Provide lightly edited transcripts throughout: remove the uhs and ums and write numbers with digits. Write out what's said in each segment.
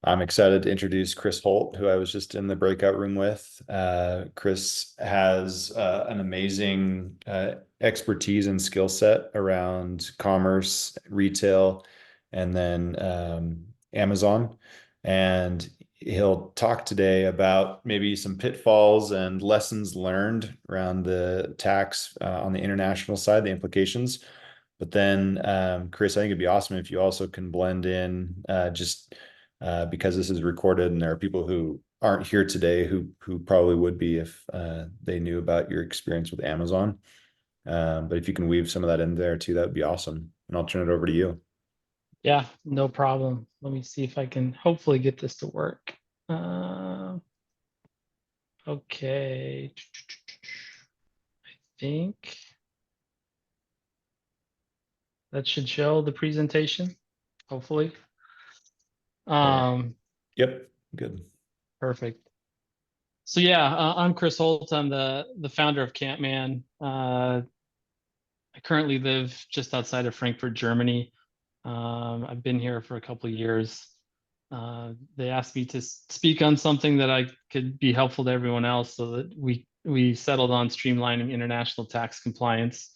I'm excited to introduce Chris Holt, who I was just in the breakout room with. Chris has an amazing expertise and skill set around commerce, retail, and then Amazon. And he'll talk today about maybe some pitfalls and lessons learned around the tax on the international side, the implications. But then, Chris, I think it'd be awesome if you also can blend in just because this is recorded and there are people who aren't here today who probably would be if they knew about your experience with Amazon. But if you can weave some of that in there too, that would be awesome. And I'll turn it over to you. Yeah, no problem. Let me see if I can hopefully get this to work. Uh, okay. I think that should show the presentation, hopefully. Yeah. Um, Yep. Good. Perfect. So yeah, I'm Chris Holt. I'm the founder of Campman. I currently live just outside of Frankfurt, Germany. I've been here for a couple of years. They asked me to speak on something that I could be helpful to everyone else, so that we settled on streamlining international tax compliance.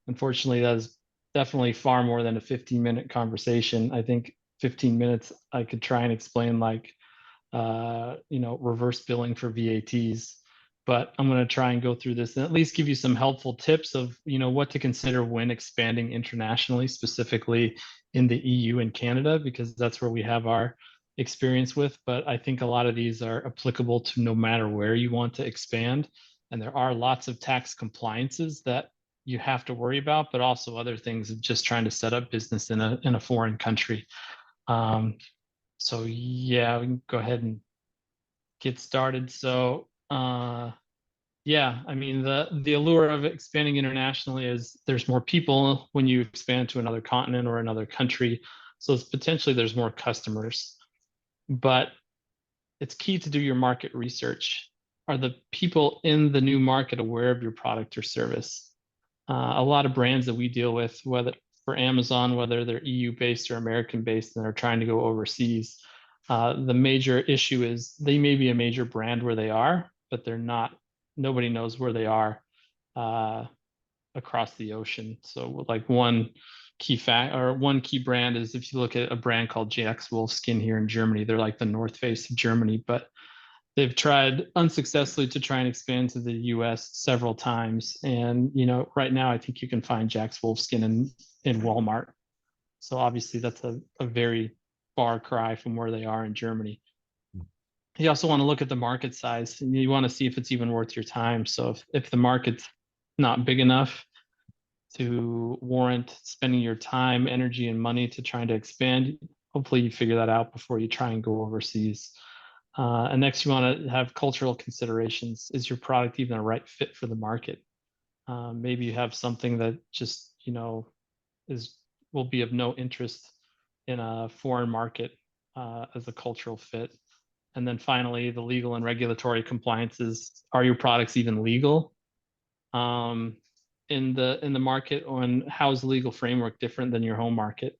Unfortunately, that is definitely far more than a 15-minute conversation. I think 15 minutes I could try and explain like reverse billing for VATs. But I'm going to try and go through this and at least give you some helpful tips of, what to consider when expanding internationally, specifically in the EU and Canada, because that's where we have our experience with. But I think a lot of these are applicable to no matter where you want to expand. And there are lots of tax compliances that you have to worry about, but also other things of just trying to set up business in a foreign country. Um, so yeah, we can go ahead and get started. So yeah, I mean the allure of expanding internationally is there's more people when you expand to another continent or another country. So it's potentially there's more customers. But it's key to do your market research. Are the people in the new market aware of your product or service? A lot of brands that we deal with, whether for Amazon, whether they're EU based or American based, and they're trying to go overseas, the major issue is they may be a major brand where they are, but they're not. Nobody knows where they are uh, across the ocean. So, like one key brand is if you look at a brand called Jack's Wolfskin here in Germany, they're like the North Face of Germany, but they've tried unsuccessfully to try and expand to the US several times. And, right now I think you can find Jack's Wolfskin in Walmart. So obviously that's a very far cry from where they are in Germany. You also want to look at the market size and you want to see if it's even worth your time. So if the market's not big enough to warrant spending your time, energy, and money to trying to expand, hopefully you figure that out before you try and go overseas. And next, you want to have cultural considerations. Is your product even a right fit for the market? Maybe you have something that just, is will be of no interest in a foreign market as a cultural fit. And then finally, the legal and regulatory compliances. Are your products even legal in the market? On how is the legal framework different than your home market?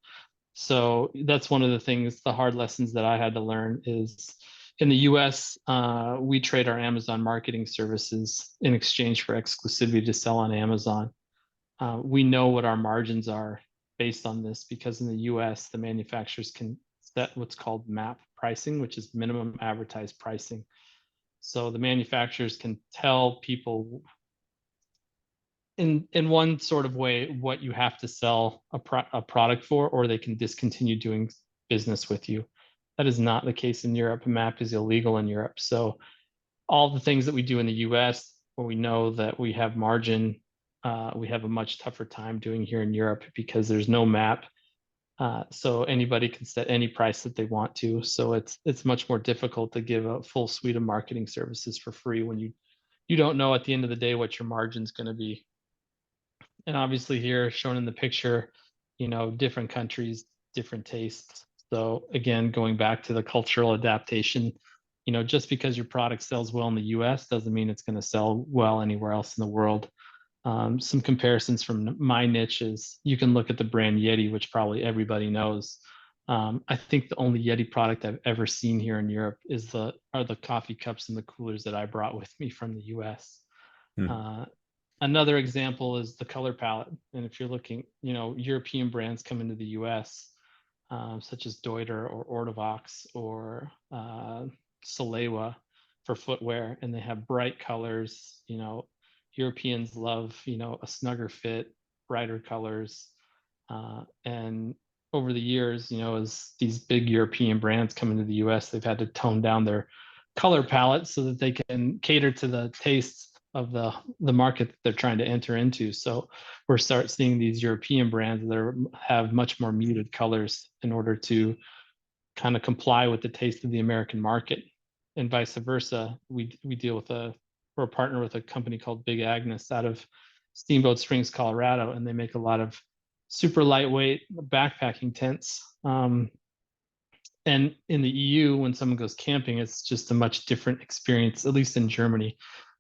So that's one of the things, the hard lessons that I had to learn is in the US, we trade our Amazon marketing services in exchange for exclusivity to sell on Amazon. We know what our margins are based on this because in the US, the manufacturers can set what's called MAP pricing, which is minimum advertised pricing. So the manufacturers can tell people in one sort of way what you have to sell a product for, or they can discontinue doing business with you. That is not the case in Europe. MAP is illegal in Europe. So all the things that we do in the US, where we know that we have margin, we have a much tougher time doing here in Europe because there's no MAP. So anybody can set any price that they want to. So it's much more difficult to give a full suite of marketing services for free when you don't know at the end of the day what your margin's going to be. And obviously here shown in the picture, different countries, different tastes. So again, going back to the cultural adaptation, just because your product sells well in the US doesn't mean it's going to sell well anywhere else in the world. Some comparisons from my niche is you can look at the brand Yeti, which probably everybody knows. I think the only Yeti product I've ever seen here in Europe are the coffee cups and the coolers that I brought with me from the US. Hmm. Uh, Another example is the color palette. And if you're looking, European brands come into the US, such as Deuter or Ortovox or Salewa for footwear, and they have bright colors. Europeans love, a snugger fit, brighter colors. And over the years, as these big European brands come into the US, they've had to tone down their color palette so that they can cater to the tastes of the market that they're trying to enter into. So we're start seeing these European brands that have much more muted colors in order to kind of comply with the taste of the American market, and vice versa. We deal with we're a partner with a company called Big Agnes out of Steamboat Springs, Colorado, and they make a lot of super lightweight backpacking tents. And in the EU, when someone goes camping, it's just a much different experience, at least in Germany.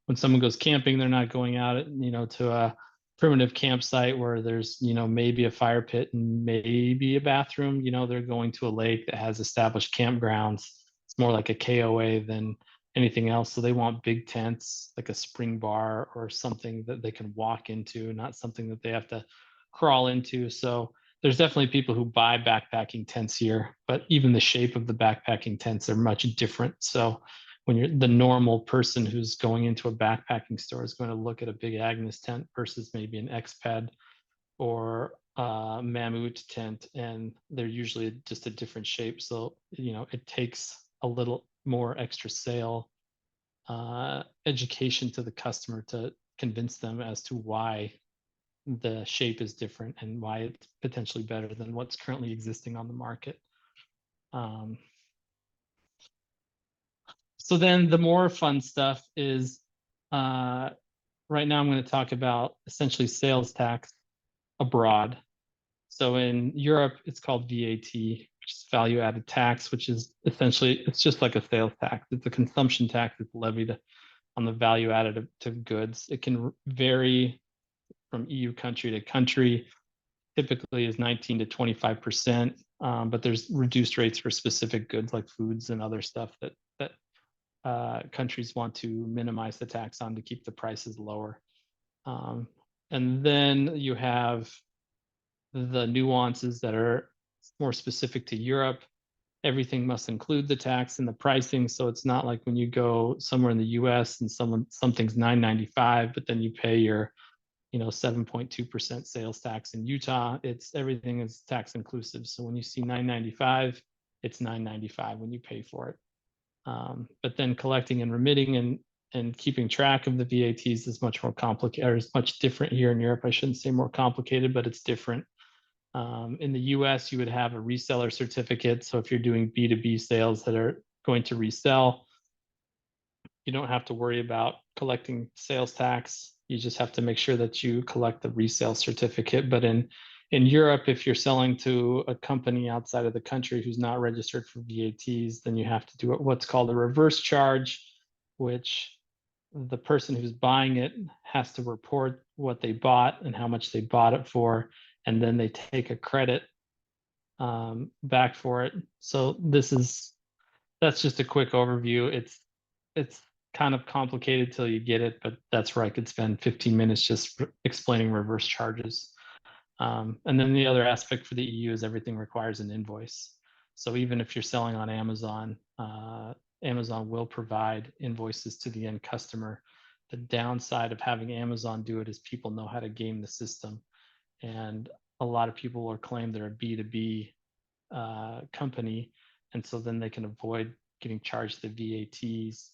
When someone goes camping, they're not going out, to a primitive campsite where there's, maybe a fire pit and maybe a bathroom. They're going to a lake that has established campgrounds. It's more like a KOA than anything else. So they want big tents, like a spring bar or something that they can walk into, not something that they have to crawl into. So there's definitely people who buy backpacking tents here, but even the shape of the backpacking tents are much different. So when you're the normal person who's going into a backpacking store is going to look at a Big Agnes tent versus maybe an Xped or a Mammut tent, and they're usually just a different shape. So, it takes a little more extra sale education to the customer to convince them as to why the shape is different and why it's potentially better than what's currently existing on the market. Um, so then the more fun stuff is right now I'm going to talk about essentially sales tax abroad. So in Europe, it's called VAT, which is value added tax, which is essentially, it's just like a sales tax. It's a consumption tax that's levied on the value added to goods. It can vary from EU country to country. Typically is 19 to 25%, but there's reduced rates for specific goods like foods and other stuff that countries want to minimize the tax on to keep the prices lower. And then you have the nuances that are more specific to Europe. Everything must include the tax in the pricing, so it's not like when you go somewhere in the US and something's $9.95, but then you pay your 7.2% sales tax in Utah. It's everything is tax inclusive. So when you see $9.95, it's $9.95 when you pay for it. But then collecting and remitting and keeping track of the VATs is much more complicated, or is much different here in Europe. I shouldn't say more complicated, but it's different. In the US, you would have a reseller certificate. So if you're doing B2B sales that are going to resell, you don't have to worry about collecting sales tax. You just have to make sure that you collect the resale certificate. But in Europe, if you're selling to a company outside of the country who's not registered for VATs, then you have to do what's called a reverse charge, which the person who's buying it has to report what they bought and how much they bought it for, and then they take a credit back for it. So that's just a quick overview. It's kind of complicated till you get it, but that's where I could spend 15 minutes just explaining reverse charges. And then the other aspect for the EU is everything requires an invoice. So even if you're selling on Amazon, Amazon will provide invoices to the end customer. The downside of having Amazon do it is people know how to game the system. And a lot of people will claim they're a B2B company. And so then they can avoid getting charged the VATs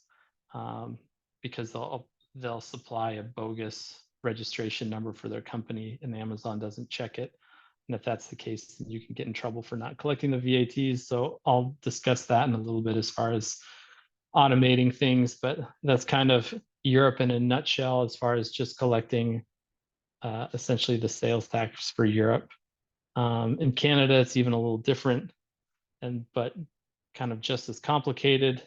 because they'll supply a bogus registration number for their company and Amazon doesn't check it. And if that's the case, then you can get in trouble for not collecting the VATs. So I'll discuss that in a little bit as far as automating things, but that's kind of Europe in a nutshell as far as just collecting essentially the sales tax for Europe. In Canada, it's even a little different, but kind of just as complicated.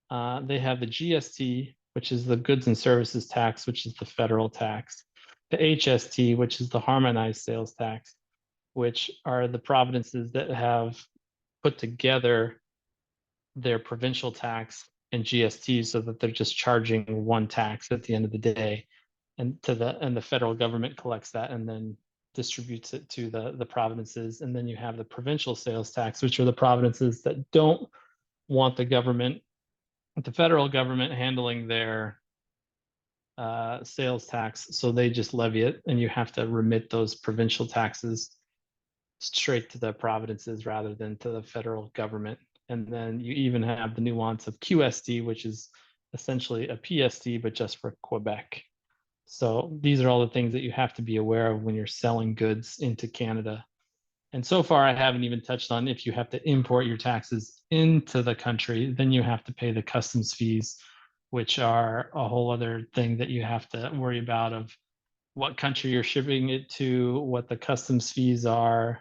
They have the GST, which is the goods and services tax, which is the federal tax, the HST, which is the harmonized sales tax, which are the provinces that have put together their provincial tax and GST so that they're just charging one tax at the end of the day, and the federal government collects that and then distributes it to the provinces. And then you have the provincial sales tax, which are the provinces that don't want the federal government handling their sales tax, so they just levy it, and you have to remit those provincial taxes straight to the provinces rather than to the federal government. And then you even have the nuance of QST, which is essentially a PST, but just for Quebec. So these are all the things that you have to be aware of when you're selling goods into Canada. And so far, I haven't even touched on if you have to import your taxes into the country, then you have to pay the customs fees, which are a whole other thing that you have to worry about, of what country you're shipping it to, what the customs fees are,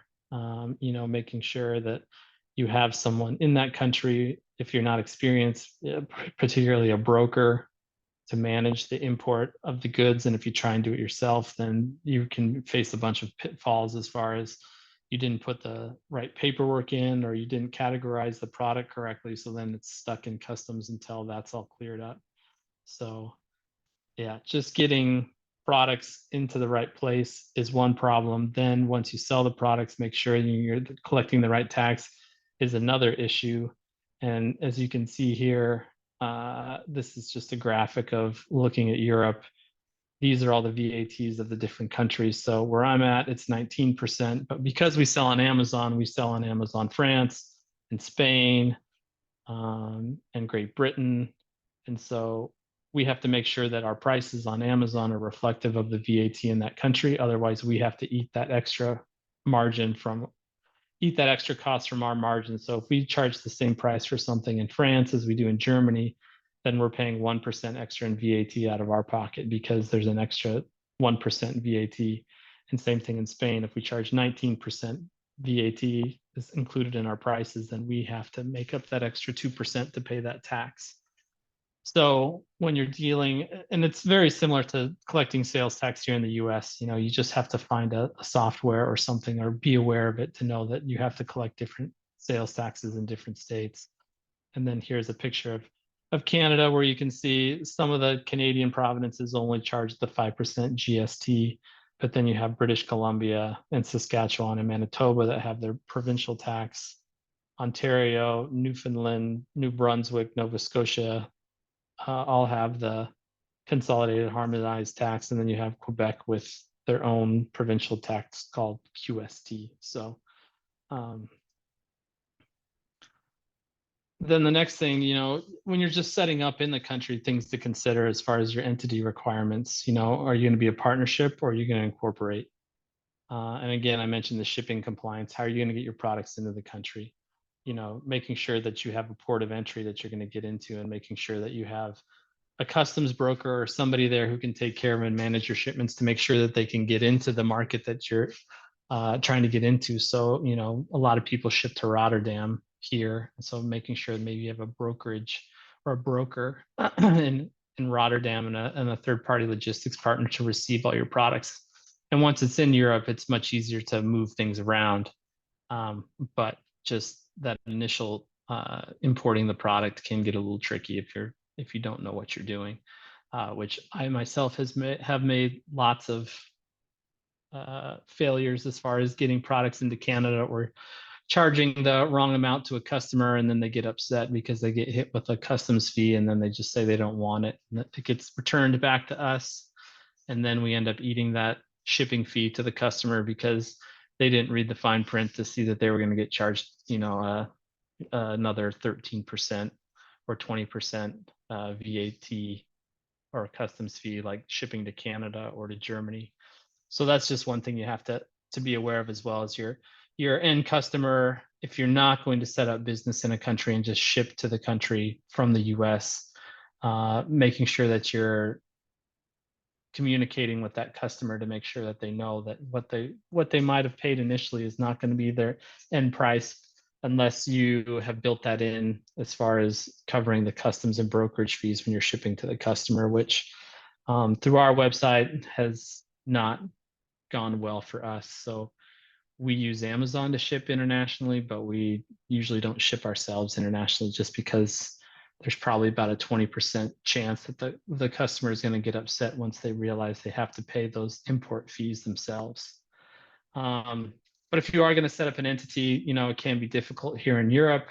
making sure that you have someone in that country, if you're not experienced, particularly a broker, to manage the import of the goods. And if you try and do it yourself, then you can face a bunch of pitfalls as far as you didn't put the right paperwork in, or you didn't categorize the product correctly. So then it's stuck in customs until that's all cleared up. So yeah, just getting products into the right place is one problem. Then once you sell the products, make sure you're collecting the right tax is another issue. And as you can see here, this is just a graphic of looking at Europe. These are all the VATs of the different countries. So where I'm at, it's 19%, but because we sell on Amazon France and Spain, and Great Britain. And so we have to make sure that our prices on Amazon are reflective of the VAT in that country. Otherwise, we have to eat that extra cost from our margin. So if we charge the same price for something in France as we do in Germany, then we're paying 1% extra in VAT out of our pocket because there's an extra 1% VAT. And same thing in Spain. If we charge 19% VAT is included in our prices, then we have to make up that extra 2% to pay that tax. So when you're dealing, and it's very similar to collecting sales tax here in the US, you just have to find a software or something, or be aware of it to know that you have to collect different sales taxes in different states. And then here's a picture of Canada, where you can see some of the Canadian provinces only charge the 5% GST, but then you have British Columbia and Saskatchewan and Manitoba that have their provincial tax. Ontario, Newfoundland, New Brunswick, Nova Scotia, all have the consolidated harmonized tax, and then you have Quebec with their own provincial tax called QST. So then the next thing, when you're just setting up in the country, things to consider as far as your entity requirements, are you going to be a partnership, or are you going to incorporate? And again, I mentioned the shipping compliance. How are you going to get your products into the country? Making sure that you have a port of entry that you're going to get into, and making sure that you have a customs broker or somebody there who can take care of and manage your shipments to make sure that they can get into the market that you're trying to get into. So, a lot of people ship to Rotterdam here. So making sure that maybe you have a brokerage or a broker in Rotterdam, and a third-party logistics partner to receive all your products. And once it's in Europe, it's much easier to move things around. But just that initial importing the product can get a little tricky if you don't know what you're doing, which I myself have made lots of failures as far as getting products into Canada, or charging the wrong amount to a customer, and then they get upset because they get hit with a customs fee, and then they just say they don't want it, and it gets returned back to us, and then we end up eating that shipping fee to the customer because they didn't read the fine print to see that they were going to get charged, another 13% or 20% VAT or a customs fee, like shipping to Canada or to Germany. So that's just one thing you have to be aware of, as well as your end customer. If you're not going to set up business in a country and just ship to the country from the US, making sure that you're communicating with that customer to make sure that they know that what they might have paid initially is not going to be their end price, unless you have built that in as far as covering the customs and brokerage fees when you're shipping to the customer, which through our website has not gone well for us. So we use Amazon to ship internationally, but we usually don't ship ourselves internationally just because there's probably about a 20% chance that the customer is going to get upset once they realize they have to pay those import fees themselves. But if you are going to set up an entity, it can be difficult here in Europe.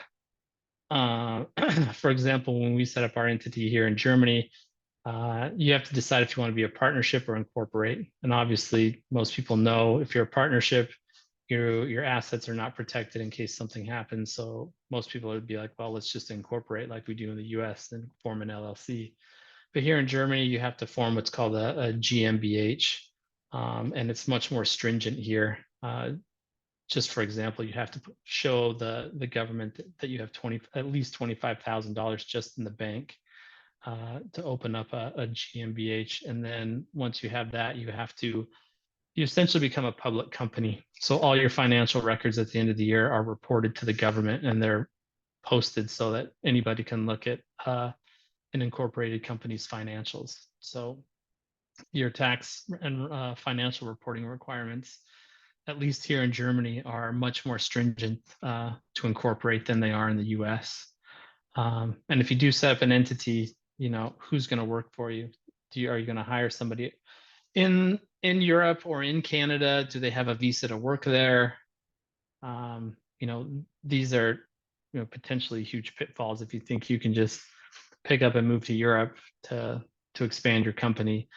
For example, when we set up our entity here in Germany, you have to decide if you want to be a partnership or incorporate. And obviously, most people know if you're a partnership, your assets are not protected in case something happens. So most people would be like, well, let's just incorporate like we do in the US and form an LLC. But here in Germany, you have to form what's called a GmbH, and it's much more stringent here. Just for example, you have to show the government that you have at least $25,000 just in the bank to open up a GmbH. And then once you have that, you essentially become a public company. So all your financial records at the end of the year are reported to the government, and they're posted so that anybody can look at an incorporated company's financials. So your tax and financial reporting requirements, at least here in Germany, are much more stringent to incorporate than they are in the US. And if you do set up an entity, who's going to work for you? Are you going to hire somebody in Europe or in Canada? Do they have a visa to work there? These are potentially huge pitfalls if you think you can just pick up and move to Europe to expand your company.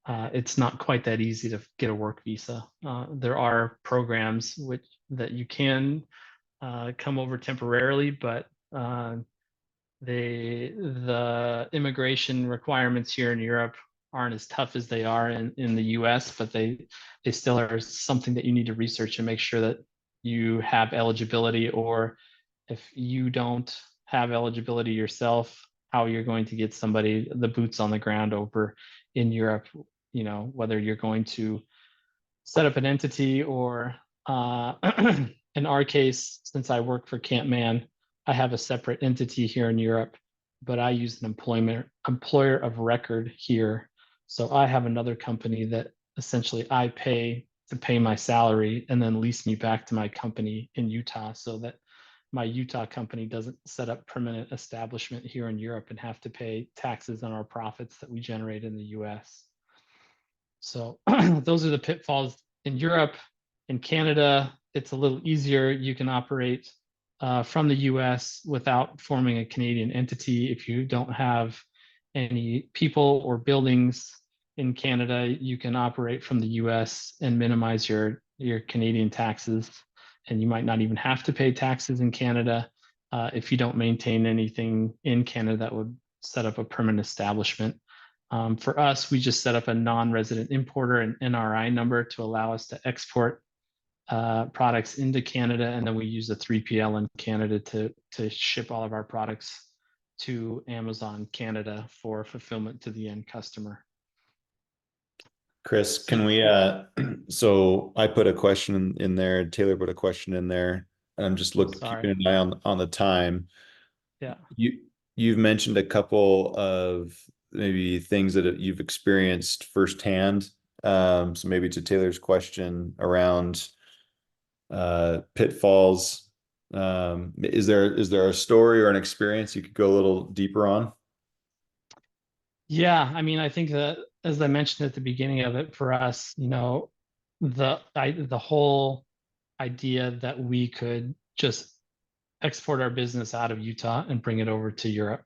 It's not quite that easy to get a work visa. There are programs that you can come over temporarily, but the immigration requirements here in Europe aren't as tough as they are in the US, but they still are something that you need to research and make sure that you have eligibility, or if you don't have eligibility yourself, how you're going to get somebody the boots on the ground over in Europe, whether you're going to set up an entity or in our case, since I work for Campman, I have a separate entity here in Europe, but I use an employer of record here. So I have another company that essentially I pay to pay my salary and then lease me back to my company in Utah, so that my Utah company doesn't set up permanent establishment here in Europe and have to pay taxes on our profits that we generate in the US. So those are the pitfalls in Europe. In Canada, it's a little easier. You can operate from the US without forming a Canadian entity. If you don't have any people or buildings in Canada, you can operate from the US and minimize your Canadian taxes. And you might not even have to pay taxes in Canada if you don't maintain anything in Canada that would set up a permanent establishment. For us, we just set up a non-resident importer, an NRI number, to allow us to export products into Canada, and then we use a 3PL in Canada to ship all of our products to Amazon Canada for fulfillment to the end customer. Chris, can we so I put a question in there, Taylor put a question in there, and I'm just keeping an eye on the time. Yeah. You've mentioned a couple of maybe things that you've experienced firsthand. So maybe to Taylor's question around pitfalls. Is there a story or an experience you could go a little deeper on? Yeah, I mean, I think that, as I mentioned at the beginning of it, for us, the whole idea that we could just export our business out of Utah and bring it over to Europe,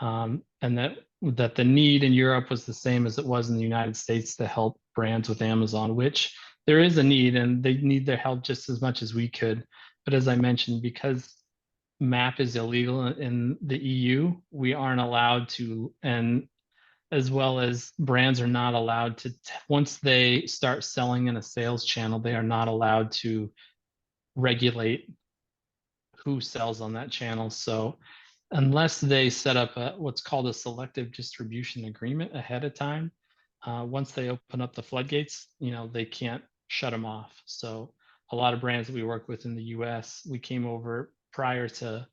and that the need in Europe was the same as it was in the United States to help brands with Amazon, which there is a need, and they need their help just as much as we could. But as I mentioned, because MAP is illegal in the EU, we aren't allowed to, and as well as brands are not allowed to, once they start selling in a sales channel, they are not allowed to regulate who sells on that channel. So unless they set up what's called a selective distribution agreement ahead of time, once they open up the floodgates, they can't shut them off. So a lot of brands that we work with in the US, we came over prior to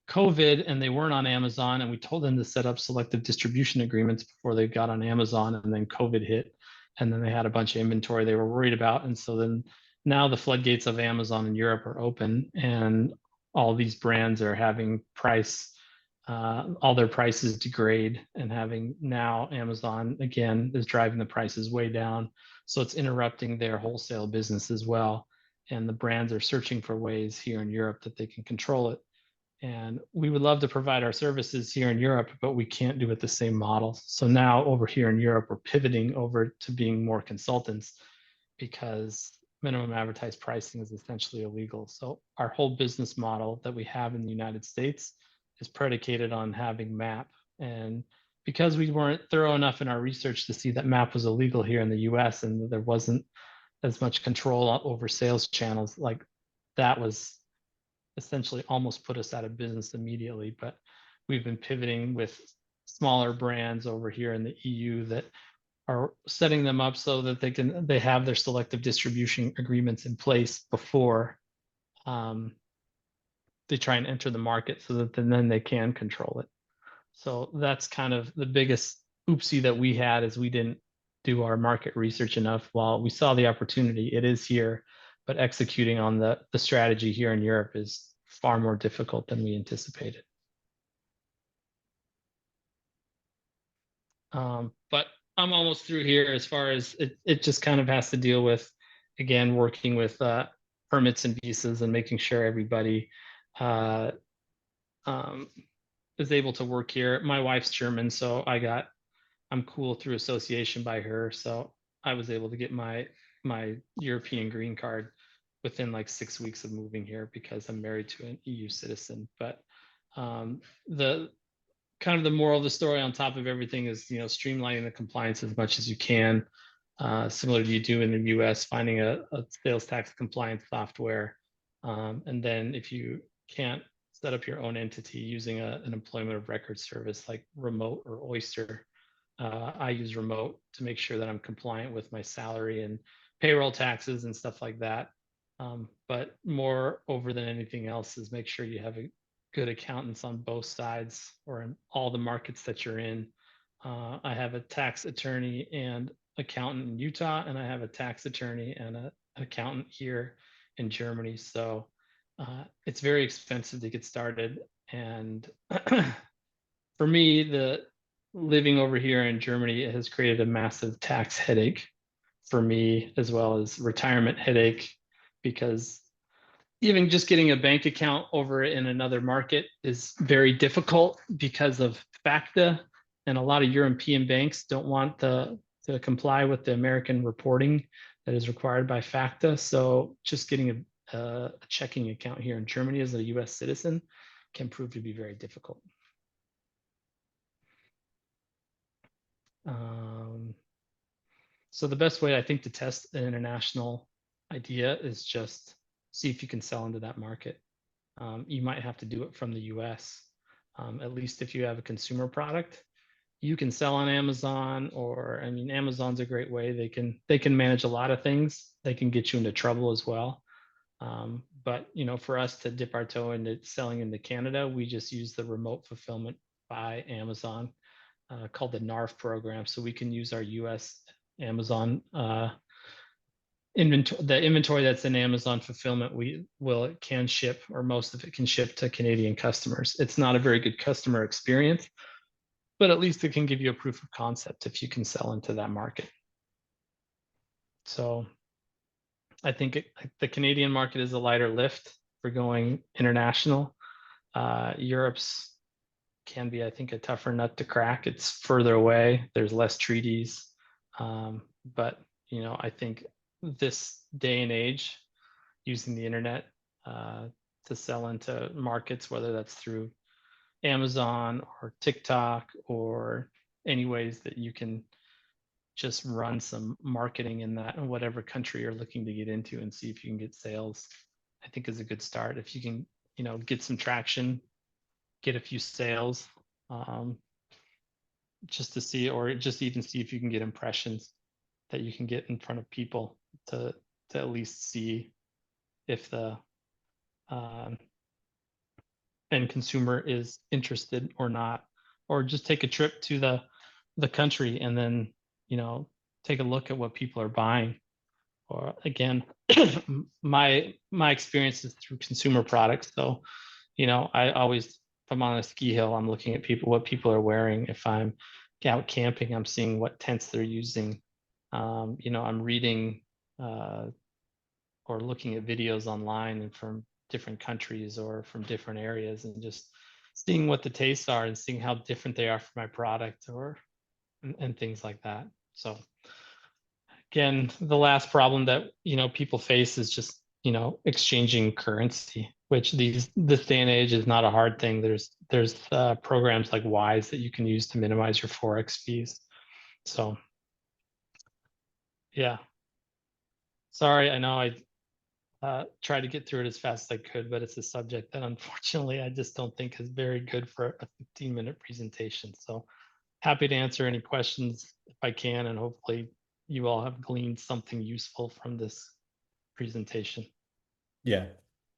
COVID and they weren't on Amazon, and we told them to set up selective distribution agreements before they got on Amazon, and then COVID hit, and then they had a bunch of inventory they were worried about. And so then now the floodgates of Amazon in Europe are open, and all these brands are having all their prices degrade, and having now Amazon again is driving the prices way down. So it's interrupting their wholesale business as well. And the brands are searching for ways here in Europe that they can control it. And we would love to provide our services here in Europe, but we can't do it the same model. So now over here in Europe, we're pivoting over to being more consultants because minimum advertised pricing is essentially illegal. So our whole business model that we have in the United States is predicated on having MAP. And because we weren't thorough enough in our research to see that MAP was illegal here in the US and there wasn't as much control over sales channels, like that was essentially almost put us out of business immediately. But we've been pivoting with smaller brands over here in the EU that are setting them up so that they have their selective distribution agreements in place before they try and enter the market, so that then they can control it. So that's kind of the biggest oopsie that we had, is we didn't do our market research enough. While we saw the opportunity, it is here, but executing on the strategy here in Europe is far more difficult than we anticipated. But I'm almost through here. As far as it just kind of has to deal with, again, working with permits and visas and making sure everybody is able to work here. My wife's German, so I'm cool through association by her. So I was able to get my European green card within like 6 weeks of moving here because I'm married to an EU citizen. But the kind of the moral of the story on top of everything is, streamlining the compliance as much as you can, similar to you do in the US, finding a sales tax compliance software. And then if you can't set up your own entity, using an employment of record service like Remote or Oyster. I use Remote to make sure that I'm compliant with my salary and payroll taxes and stuff like that. But more over than anything else is make sure you have a good accountants on both sides, or in all the markets that you're in. I have a tax attorney and accountant in Utah, and I have a tax attorney and an accountant here in Germany. So it's very expensive to get started. And for me, the living over here in Germany has created a massive tax headache for me, as well as retirement headache, because even just getting a bank account over in another market is very difficult because of FACTA, and a lot of European banks don't want to comply with the American reporting that is required by FACTA. So just getting a checking account here in Germany as a US citizen can prove to be very difficult. So the best way, I think, to test an international idea is just see if you can sell into that market. You might have to do it from the US. At least if you have a consumer product, you can sell on Amazon, or, I mean, Amazon's a great way. They can manage a lot of things. They can get you into trouble as well. But for us to dip our toe into selling into Canada, we just use the remote fulfillment by Amazon, called the NARF program. So we can use our US Amazon inventory, the inventory that's in Amazon fulfillment. It can ship, or most of it can ship to Canadian customers. It's not a very good customer experience, but at least it can give you a proof of concept if you can sell into that market. So I think the Canadian market is a lighter lift for going international. Europe's can be, I think, a tougher nut to crack. It's further away. There's less treaties. But, I think this day and age, using the internet to sell into markets, whether that's through Amazon or TikTok, or any ways that you can just run some marketing in that, in whatever country you're looking to get into, and see if you can get sales, I think is a good start. If you can, get some traction, get a few sales, just to see, or just even see if you can get impressions that you can get in front of people to at least see if the end consumer is interested or not, or just take a trip to the country and then take a look at what people are buying. Or again, my experience is through consumer products. So, I always, if I'm on a ski hill, I'm looking at what people are wearing. If I'm out camping, I'm seeing what tents they're using. I'm reading or looking at videos online and from different countries or from different areas, and just seeing what the tastes are and seeing how different they are for my product, or and things like that. So again, the last problem that people face is just exchanging currency, which this day and age is not a hard thing. There's programs like Wise that you can use to minimize your forex fees. So yeah, sorry, I know I tried to get through it as fast as I could, but it's a subject that unfortunately I just don't think is very good for a 15-minute presentation. So happy to answer any questions if I can, and hopefully you all have gleaned something useful from this presentation. Yeah,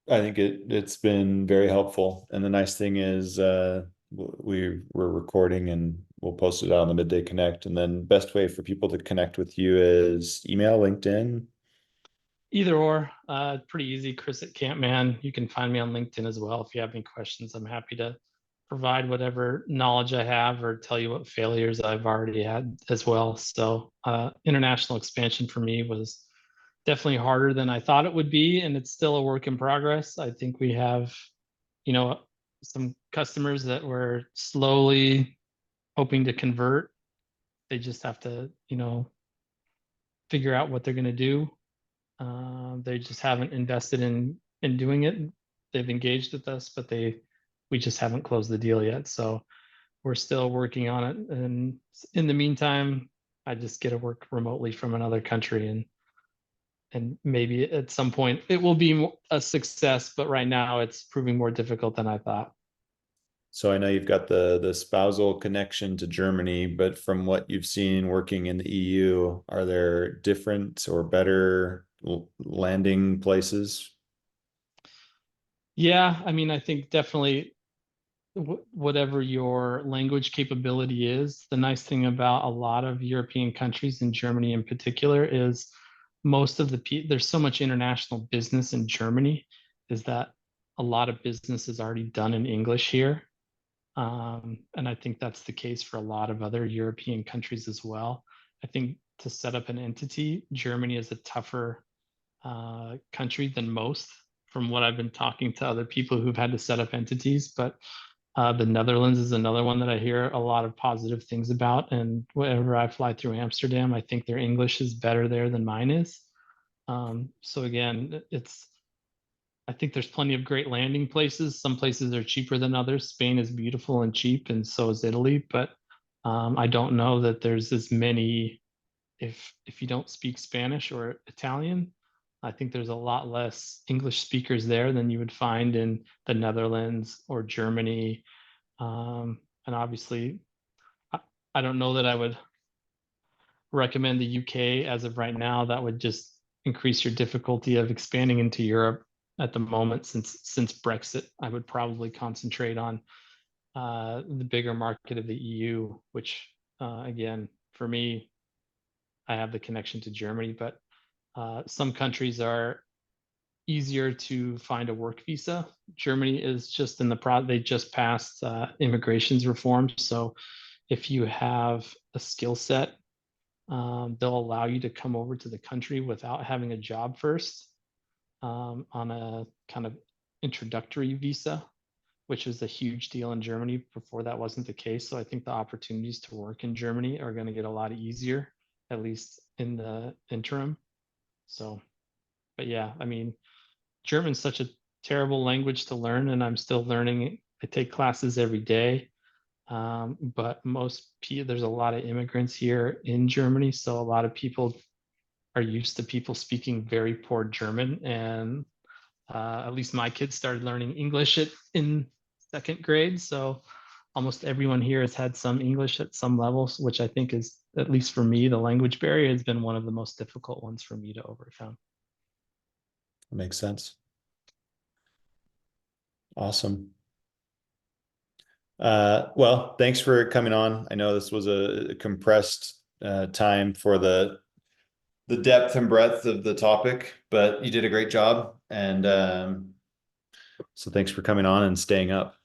I think it's been very helpful. And the nice thing is we're recording and we'll post it out on the Midday Connect. And then best way for people to connect with you is email, LinkedIn. Either or, pretty easy. Chris at Campman. You can find me on LinkedIn as well. If you have any questions, I'm happy to provide whatever knowledge I have or tell you what failures I've already had as well. So international expansion for me was definitely harder than I thought it would be, and it's still a work in progress. I think we have, you know, some customers that we're slowly hoping to convert. They just have to, figure out what they're going to do. They just haven't invested in doing it. They've engaged with us, but we just haven't closed the deal yet. So we're still working on it. And in the meantime, I just get to work remotely from another country, and maybe at some point it will be a success, but right now it's proving more difficult than I thought. So I know you've got the spousal connection to Germany, but from what you've seen working in the EU, are there different or better landing places? Yeah, I mean, I think definitely whatever your language capability is, the nice thing about a lot of European countries, and Germany in particular, is most of there's so much international business in Germany, is that a lot of business is already done in English here. And I think that's the case for a lot of other European countries as well. I think to set up an entity, Germany is a tougher country than most, from what I've been talking to other people who've had to set up entities. But the Netherlands is another one that I hear a lot of positive things about. And whenever I fly through Amsterdam, I think their English is better there than mine is. So again, I think there's plenty of great landing places. Some places are cheaper than others. Spain is beautiful and cheap, and so is Italy. But I don't know that there's as many. If you don't speak Spanish or Italian, I think there's a lot less English speakers there than you would find in the Netherlands or Germany. And obviously, I, I don't know that I would recommend the UK as of right now. That would just increase your difficulty of expanding into Europe at the moment. Since Brexit, I would probably concentrate on the bigger market of the EU, which again, for me, I have the connection to Germany, but some countries are easier to find a work visa. Germany is just they just passed immigrations reform. So if you have a skill set, they'll allow you to come over to the country without having a job first, on a kind of introductory visa, which is a huge deal in Germany. Before that wasn't the case. So I think the opportunities to work in Germany are going to get a lot easier, at least in the interim. So, but yeah, I mean, German's such a terrible language to learn, and I'm still learning. I take classes every day. But there's a lot of immigrants here in Germany, so a lot of people are used to people speaking very poor German, and at least my kids started learning English in second grade, so almost everyone here has had some English at some levels, which I think is, at least for me, the language barrier has been one of the most difficult ones for me to overcome. Makes sense. Awesome. Well, thanks for coming on. I know this was a compressed time for the the depth and breadth of the topic, but you did a great job. And so thanks for coming on and staying up.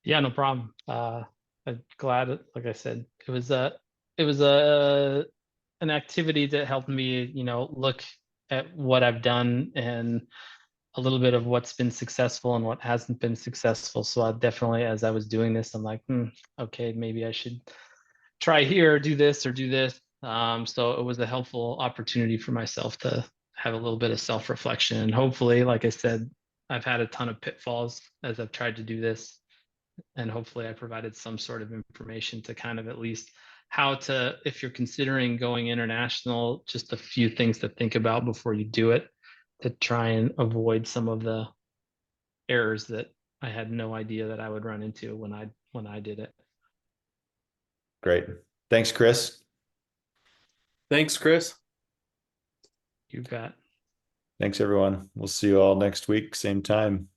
Yeah, no problem. I'm glad, like I said, it was an activity that helped me, look at what I've done and a little bit of what's been successful and what hasn't been successful. So I definitely, as I was doing this, I'm like, okay, maybe I should try here, do this or do this. So it was a helpful opportunity for myself to have a little bit of self-reflection. And hopefully, like I said, I've had a ton of pitfalls as I've tried to do this. And hopefully I provided some sort of information to kind of at least how to, if you're considering going international, just a few things to think about before you do it to try and avoid some of the errors that I had no idea that I would run into when I did it. Great. Thanks, Chris. Thanks, Chris. You bet. Thanks, everyone. We'll see you all next week, same time.